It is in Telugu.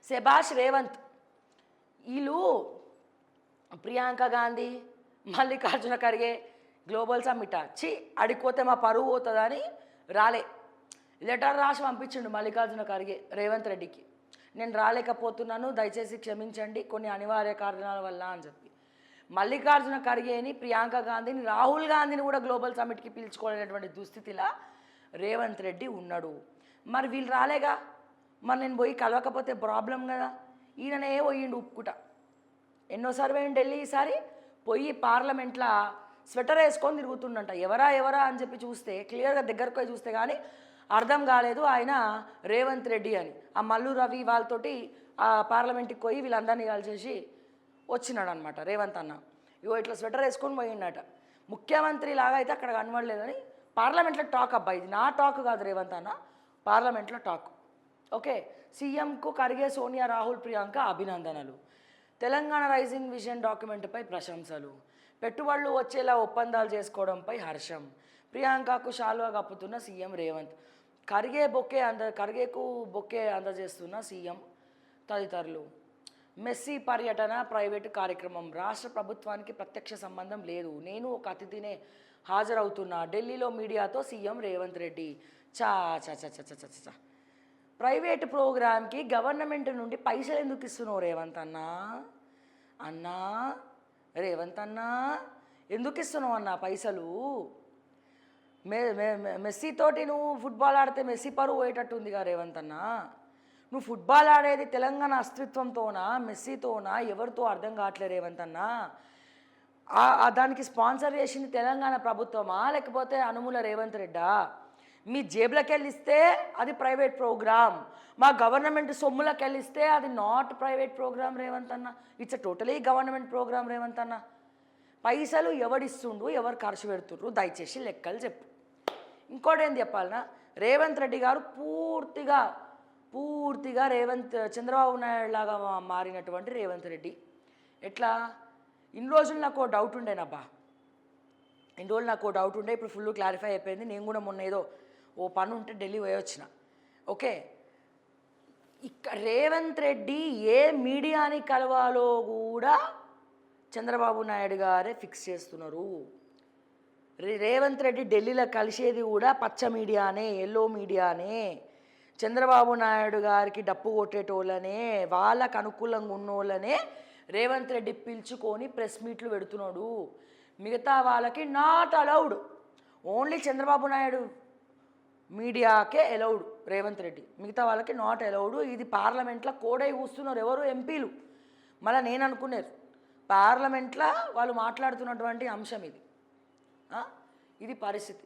శభాష్ రేవంత్. వీళ్ళు ప్రియాంక గాంధీ, మల్లికార్జున ఖర్గే గ్లోబల్ సమ్మిట్ చి అడిగిపోతే మా పరువు పోతుందని రాలే. లెటర్ రాసి పంపించిండు మల్లికార్జున ఖర్గే రేవంత్ రెడ్డికి, నేను రాలేకపోతున్నాను, దయచేసి క్షమించండి కొన్ని అనివార్య కారణాల వల్ల అని చెప్పి. మల్లికార్జున ఖర్గేని, ప్రియాంక గాంధీని, రాహుల్ గాంధీని కూడా గ్లోబల్ సమ్మిట్కి పిలుచుకోలేనటువంటి దుస్థితిలా రేవంత్ రెడ్డి ఉన్నాడు. మరి వీళ్ళు రాలేగా, మరి నేను పోయి కలవకపోతే ప్రాబ్లం కదా. ఈయననే పోయిండు ఉప్పుకుట. ఎన్నోసారి పోయిండు ఢిల్లీ. ఈసారి పోయి పార్లమెంట్లో స్వెటర్ వేసుకొని తిరుగుతుండంట. ఎవరా అని చెప్పి చూస్తే, క్లియర్గా దగ్గరకు పోయి చూస్తే కానీ అర్థం కాలేదు ఆయన రేవంత్ రెడ్డి అని. ఆ మల్లు రవి వాళ్ళతోటి ఆ పార్లమెంట్కి పోయి వీళ్ళందరినీ కలిసేసి వచ్చినాడు అనమాట రేవంత్ అన్న. ఇగో ఇట్లా స్వెటర్ వేసుకొని పోయిండట. ముఖ్యమంత్రి లాగా అయితే అక్కడ కనబడలేదని పార్లమెంట్లో టాక్. అబ్బాయి ఇది నా టాక్ కాదు రేవంత్ అన్న, పార్లమెంట్లో టాక్. ఓకే, సీఎంకు ఖర్గే, సోనియా, రాహుల్, ప్రియాంక అభినందనలు. తెలంగాణ రైజింగ్ విజన్ డాక్యుమెంట్పై ప్రశంసలు. పెట్టుబడులు వచ్చేలా ఒప్పందాలు చేసుకోవడంపై హర్షం. ప్రియాంకకు శాలువా కప్పుతున్న సీఎం రేవంత్. ఖర్గేకు బొకే అందజేస్తున్న సీఎం తదితరులు. మెస్సీ పర్యటన ప్రైవేటు కార్యక్రమం. రాష్ట్ర ప్రభుత్వానికి ప్రత్యక్ష సంబంధం లేదు, నేను ఒక అతిథినే హాజరవుతున్నా. ఢిల్లీలో మీడియాతో సీఎం రేవంత్ రెడ్డి. చా చా చా చా చా చా ప్రైవేటు ప్రోగ్రామ్కి గవర్నమెంట్ నుండి పైసలు ఎందుకు ఇస్తున్నావు రేవంత్ అన్నా? అన్నా రేవంత్ అన్నా ఎందుకు ఇస్తున్నావు అన్నా పైసలు? మెస్సీతోటి నువ్వు ఫుట్బాల్ ఆడితే మెస్సీ పరువు పోయేటట్టుందిగా రేవంత్ అన్న. నువ్వు ఫుట్బాల్ ఆడేది తెలంగాణ అస్తిత్వంతోనా, మెస్సీతోనా, ఎవరితో అర్థం కావట్లేదు రేవంత్ అన్న. దానికి స్పాన్సర్ చేసింది తెలంగాణ ప్రభుత్వమా లేకపోతే అనుముల రేవంత్ రెడ్డా? మీ జేబులకు వెళ్ళిస్తే అది ప్రైవేట్ ప్రోగ్రామ్, మా గవర్నమెంట్ సొమ్ములకు వెళ్ళిస్తే అది నాట్ ప్రైవేట్ ప్రోగ్రామ్ రేవంత్ అన్న. It's totally government program Revanth అన్న. పైసలు ఎవడిస్తుండు, ఎవరు ఖర్చు పెడుతుండ్రు, దయచేసి లెక్కలు చెప్పు. ఇంకోటి ఏం చెప్పాలన్నా, రేవంత్ రెడ్డి గారు పూర్తిగా చంద్రబాబు నాయుడు లాగా మారినటువంటి రేవంత్ రెడ్డి. ఎట్లా? ఇన్ని రోజులు నాకు డౌట్ ఉండేనబ్బా, ఇప్పుడు ఫుల్ క్లారిఫై అయిపోయింది. నేను కూడా మొన్న ఏదో ఓ పని ఉంటే ఢిల్లీ పోయి వచ్చిన. ఓకే, రేవంత్ రెడ్డి ఏ మీడియాని కలవాలో కూడా చంద్రబాబు నాయుడు గారే ఫిక్స్ చేస్తున్నారు. రేవంత్ రెడ్డి ఢిల్లీలో కలిసేది కూడా పచ్చ మీడియానే, ఎల్లో మీడియానే. చంద్రబాబు నాయుడు గారికి డప్పు కొట్టేటోళ్ళనే, వాళ్ళకు అనుకూలంగా ఉన్నోళ్ళనే రేవంత్ రెడ్డి పిలుచుకొని ప్రెస్ మీట్లు పెడుతున్నాడు. మిగతా వాళ్ళకి not allowed, only Chandrababu Naidu మీడియాకే అలౌడ్ రేవంత్ రెడ్డి, మిగతా వాళ్ళకి నాట్ అలౌడ్. ఇది పార్లమెంట్లో కోడై కూస్తున్నారు ఎవరు ఎంపీలు. మళ్ళీ నేను అనుకున్నారు పార్లమెంట్లో వాళ్ళు మాట్లాడుతున్నటువంటి అంశం ఇది. ఇది పరిస్థితి.